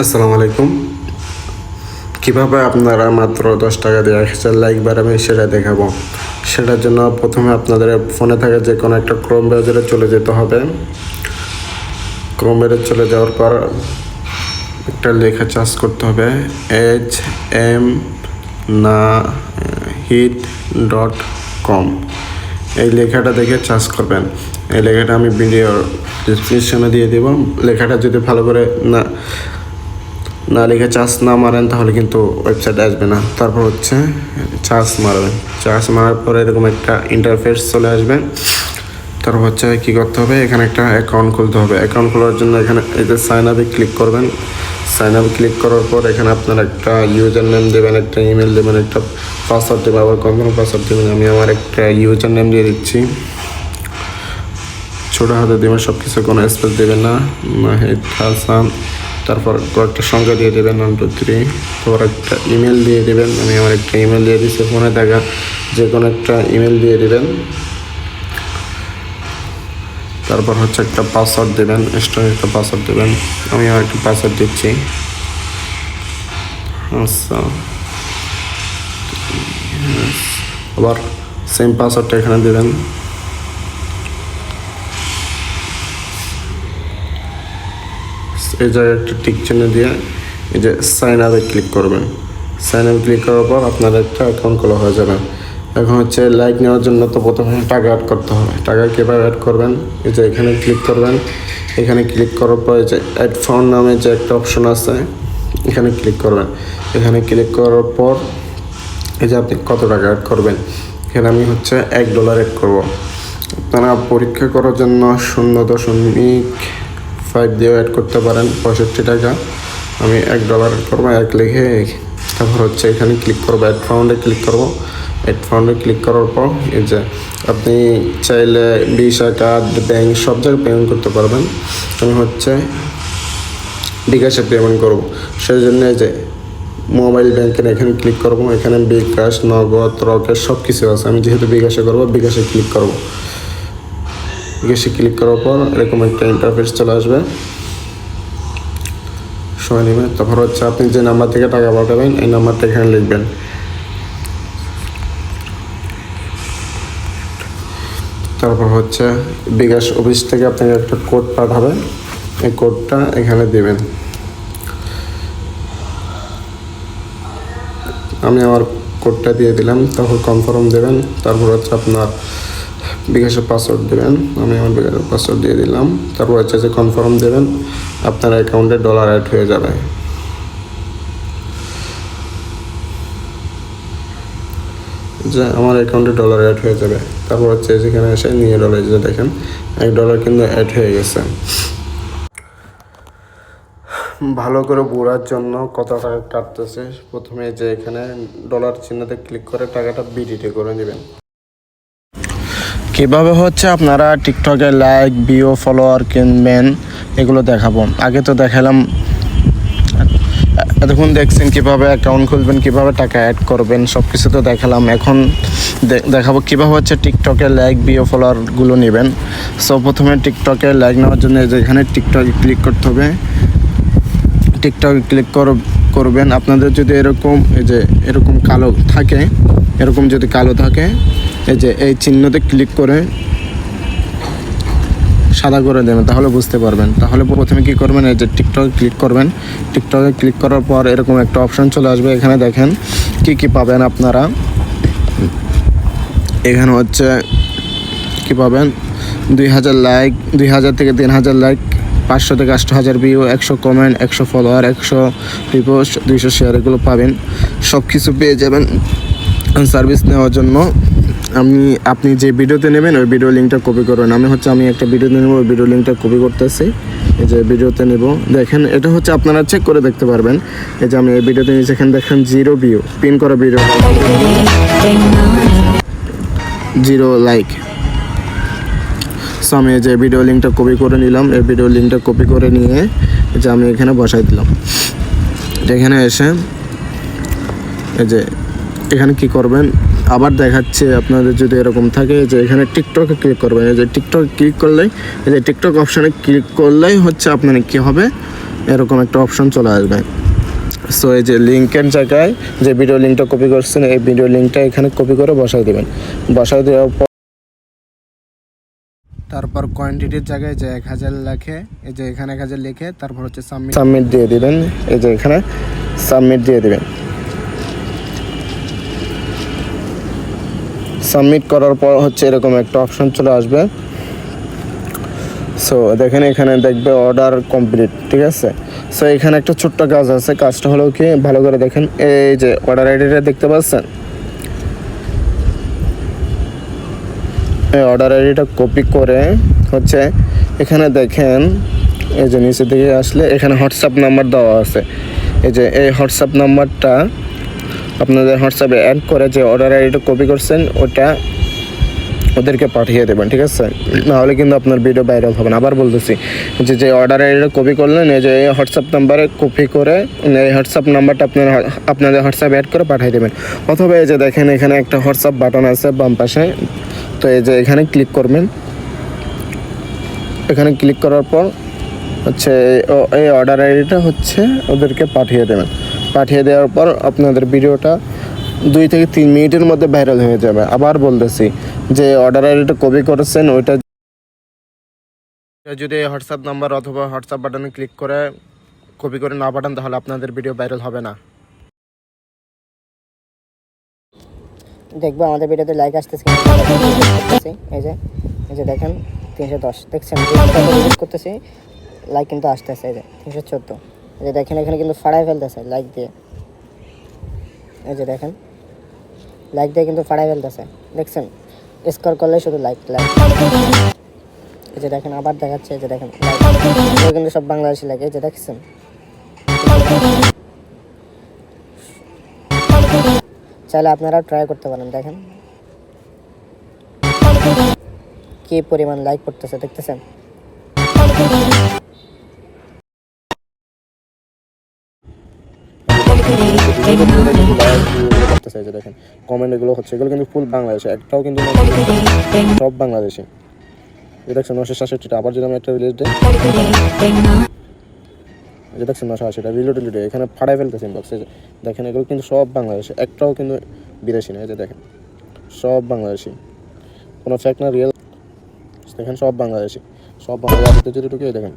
আসসালামু আলাইকুম। কীভাবে আপনারা মাত্র 10 টাকা দিয়ে 1000 লাইক বাড়াবেন সেটা দেখাবো। সেটার জন্য প্রথমে আপনাদের ফোনে থাকা যে কোনো একটা ক্রোম ব্রাউজারে চলে যেতে হবে। ক্রোম ব্রাউজারে চলে যাওয়ার পর একটা লেখা সার্চ করতে হবে HMNahid.com। এই লেখাটা দেখে সার্চ করবেন। এই লেখাটা আমি ভিডিও ডিসক্রিপশনে দিয়ে দেব। লেখাটা যদি ভালো করে না লিখে চার্জ না মারেন তাহলে কিন্তু ওয়েবসাইটে আসবে না। তারপর হচ্ছে চার্জ মারবেন। চার্জ মারার পরে এরকম একটা ইন্টারফেস চলে আসবে। তারপর হচ্ছে কী করতে হবে, এখানে একটা অ্যাকাউন্ট খুলতে হবে। অ্যাকাউন্ট খোলার জন্য এখানে এই যে সাইন আপে ক্লিক করবেন। সাইন আপে ক্লিক করার পর এখানে আপনার একটা ইউজার নেম দেবেন, একটা ইমেল দেবেন, একটা পাসওয়ার্ড দেবেন, আবার কখনো পাসওয়ার্ড দেবেন। আমি আমার একটা ইউজার নেম দিয়ে দিচ্ছি, ছোটো হাতে দেবেন, সব কিছু কোনো স্পেস দেবেন না, নাহিদ হাসান। তারপর কয়েকটা সংখ্যা দিয়ে দেবেন 1 2 3। তারপর একটা ইমেল দিয়ে দেবেন। আমি আমার একটা ইমেল দিয়ে দিচ্ছি, ফোনে থাকা যে কোনো একটা ইমেল দিয়ে দেবেন। তারপর হচ্ছে একটা পাসওয়ার্ড দেবেন, এক্সট্রা একটা পাসওয়ার্ড দেবেন। আমি আমার একটা পাসওয়ার্ড দিচ্ছি। আচ্ছা, আবার সেম পাসওয়ার্ডটা এখানে দেবেন। এই জায়গায় একটা টিক চিহ্ন দিয়ে এই যে সাইন আপে ক্লিক করবেন। সাইন আপে ক্লিক করার পর আপনার একটা অ্যাকাউন্ট খোলা হয়ে যাবে। এখন হচ্ছে লাইক নেওয়ার জন্য তো প্রথমে টাকা অ্যাড করতে হবে। টাকা কীভাবে অ্যাড করবেন, এই যে এখানে ক্লিক করবেন। এখানে ক্লিক করার পর এই যে অ্যাড ফান্ড নামে যে একটা অপশন আছে এখানে ক্লিক করবেন। এখানে ক্লিক করার পর এই যে আপনি কত টাকা অ্যাড করবেন, এখানে আমি হচ্ছে $1 অ্যাড করবো। আপনারা পরীক্ষা করার জন্য 0.5 দিয়েও অ্যাড করতে পারেন, 65 টাকা। আমি $1 করবো, 1 লিখে তারপর হচ্ছে এখানে ক্লিক করবো, অ্যাড ফাউন্ডে ক্লিক করবো। অ্যাড ফাউন্ডে ক্লিক করার পর এই যে আপনি চাইলে ভিসা কার্ড, ব্যাংক সব জায়গায় পেমেন্ট করতে পারবেন। আমি হচ্ছে বিকাশে পেমেন্ট করবো, সেই জন্য এই যে মোবাইল ব্যাংকের এখানে ক্লিক করবো। এখানে বিকাশ, নগদ, রকেট সব কিছু আছে। আমি যেহেতু বিকাশে করবো, বিকাশে ক্লিক করবো। বিকাশে ক্লিক করার পর এরকম একটা ইন্টারফেস চলে আসবে, সময় নেবে। তারপর হচ্ছে আপনি যে নাম্বার থেকে টাকা পাঠাবেন এই নাম্বারটা এখানে লিখবেন। তারপর হচ্ছে বিকাশ অফিস থেকে আপনাকে একটা কোড পাঠাবে, এই কোডটা এখানে দেবেন। আমি আমার কোডটা দিয়ে দিলাম, তারপর কনফার্ম দেবেন। তারপর হচ্ছে আপনার বিকাশের পাসওয়ার্ড দেবেন। আমি আমার বিকাশের পাসওয়ার্ড দিয়ে দিলাম। তারপর হচ্ছে যে কনফার্ম দেবেন, আপনার অ্যাকাউন্টে $1 অ্যাড হয়ে যাবে। যে আমার অ্যাকাউন্টে $1 অ্যাড হয়ে যাবে। তারপর হচ্ছে যেখানে এসে নিয়ে $, যে দেখেন $1 কিন্তু অ্যাড হয়ে গেছে। ভালো করে বোঝার জন্য কত টাকা কাটতেছে, প্রথমে যে এখানে ডলার চিহ্নতে ক্লিক করে টাকাটা বিডিটি করে নেবেন। কীভাবে হচ্ছে আপনারা টিকটকে লাইক, ভিউ, ফলোয়ার কিনবেন এগুলো দেখাবো। আগে তো দেখালাম, এতক্ষণ দেখছেন কীভাবে অ্যাকাউন্ট খুলবেন, কীভাবে টাকা অ্যাড করবেন, সব কিছু তো দেখালাম। এখন দেখাবো কীভাবে হচ্ছে টিকটকে লাইক, ভিউ, ফলোয়ারগুলো নেবেন। সো প্রথমে টিকটকে লাইক নেওয়ার জন্য যেখানে টিকটকে ক্লিক করতে হবে। টিকটকে ক্লিক করবেন। আপনাদের যদি এরকম এই যে এরকম কালো থাকে, এরকম যদি কালো থাকে, এই যে এই চিহ্নতে ক্লিক করে সাদা করে দেবেন, তাহলে বুঝতে পারবেন। তাহলে প্রথমে কী করবেন, এই যে টিকটকে ক্লিক করবেন। টিকটকে ক্লিক করার পর এরকম একটা অপশান চলে আসবে। এখানে দেখেন কি পাবেন আপনারা। এখানে হচ্ছে কী পাবেন, 2000 লাইক, 2000 থেকে 3000 লাইক, 500 থেকে 8000 view, 100 comment, 100 follower, 100 repost, 200 share, এগুলো পাবেন। সব কিছু পেয়ে যাবেন সার্ভিস নেওয়ার জন্য। আপনি যে ভিডিওতে নেবেন ওই ভিডিও লিঙ্কটা কপি করবেন। আমি একটা ভিডিওতে নেব, ওই ভিডিও লিঙ্কটা কপি করতেছি। এই যে ভিডিওতে নেব, দেখেন এটা হচ্ছে আপনারা চেক করে দেখতে পারবেন। এই যে আমি এই ভিডিওতে নিয়েছি, এখানে দেখেন 0 ভিউ, পিন করা ভিডিও, 0 লাইক। সো আমি এই যে ভিডিও লিঙ্কটা কপি করে নিলাম। এই ভিডিও লিঙ্কটা কপি করে নিয়ে যে আমি এখানে বসাই দিলাম। এখানে এসে এই যে এখানে কি করবেন, আবার দেখাচ্ছে আপনাদের যদি এরকম থাকে যে এখানে টিকটকে ক্লিক করবেন। এই যে টিকটকে ক্লিক করলেই, এই যে টিকটক অপশানে ক্লিক করলেই হচ্ছে আপনার কী হবে, এরকম একটা অপশন চলে আসবে। সো এই যে লিঙ্কের জায়গায় যে ভিডিও লিঙ্কটা কপি করছেন এই ভিডিও লিঙ্কটা এখানে কপি করে বসাই দেবেন। বসাই দেওয়ার পর তারপর কোয়ান্টিটির জায়গায় যে 1000 লেখে, এই যে এখানে 1000 লিখে তারপর হচ্ছে সাবমিট দিয়ে দিবেন। এই যে এখানে সাবমিট দিয়ে দিবেন। সাবমিট করার পর হচ্ছে এরকম একটা অপশন চলে আসবে। সো দেখেন এখানে দেখবে অর্ডার কমপ্লিট, ঠিক আছে। সো এখানে একটা ছোট্ট কাজ আছে, কাজটা হলো কি ভালো করে দেখেন, এই যে অর্ডার আইডিটা দেখতে পাচ্ছেন, এই অর্ডার আইডিটা কপি করে হচ্ছে এখানে দেখেন, এই যে নিচের দিকে আসলে এখানে হোয়াটসঅ্যাপ নাম্বার দেওয়া আছে। এই যে এই হোয়াটসঅ্যাপ নাম্বারটা আপনাদের হোয়াটসঅ্যাপে অ্যাড করে যে অর্ডার আইডিটা কপি করছেন ওটা ওদেরকে পাঠিয়ে দেবেন, ঠিক আছে। নাহলে কিন্তু আপনার ভিডিও ভাইরাল হবে না। আবার বলতেছি যে অর্ডার আইডিটা কপি করলেন, এই যে হোয়াটসঅ্যাপ নাম্বারে কপি করে এই হোয়াটসঅ্যাপ নাম্বারটা আপনাদের হোয়াটসঅ্যাপে অ্যাড করে পাঠিয়ে দেবেন। অথবা এই যে দেখেন এখানে একটা হোয়াটসঅ্যাপ বাটন আছে বাম পাশে, তো এই যে এখানে ক্লিক করবেন। এখানে ক্লিক করার পর হচ্ছে এই অর্ডার আইডিটা হচ্ছে ওদেরকে পাঠিয়ে দেবেন। পাঠিয়ে দেওয়ার পর আপনাদের ভিডিওটা 2 থেকে 3 মিনিটের মধ্যে ভাইরাল হয়ে যাবে। আবার বলতেছি যে অর্ডার আইডিটা কপি করেছেন ওইটা যদি হোয়াটসঅ্যাপ নাম্বার অথবা হোয়াটসঅ্যাপ বাটনে ক্লিক করে কপি করে না পাঠান তাহলে আপনাদের ভিডিও ভাইরাল হবে না। দেখবো আমাদের ভিডিওতে লাইক আসতেছে, এই যে দেখেন 310 দেখছেন, ভিজিট করতেছি লাইক কিন্তু আসতেছে, এই যে 314। এই যে দেখেন এখানে কিন্তু ফাড়াই ফেলতেছে লাইক দিয়ে, এই যে দেখেন লাইক দিয়ে কিন্তু ফাড়াই ফেলতেছে, দেখছেন স্কোর করলে শুধু লাইক লাইক। এই যে দেখেন আবার দেখাচ্ছে, এই যে দেখেন লাইক কিন্তু সব বাংলাদেশি লাইক, এই যে দেখছেন। চাইলে আপনারা ট্রাই করতে পারেন, দেখেন কি পরিমাণ লাইক করতেছে, দেখতেছেন। দেখেন কমেন্ট এগুলো হচ্ছে, এগুলো কিন্তু ফুল বাংলাদেশে, একটাও কিন্তু সব বাংলাদেশি। দেখছেন 967টা। আবার যদি আমি একটা রিলিজ দিই, যে দেখছেন 980টা রিলোড এখানে ফাড়াই ফেলতেছে ইনবক্সে। দেখেন এগুলো কিন্তু সব বাংলাদেশি, একটাও কিন্তু বিদেশি না। এই যে দেখেন সব বাংলাদেশি, কোনো ফ্যাক্ট না রিয়েল। দেখেন সব বাংলাদেশি, সব বাংলাদেশিতে যদি ঢুকে দেখেন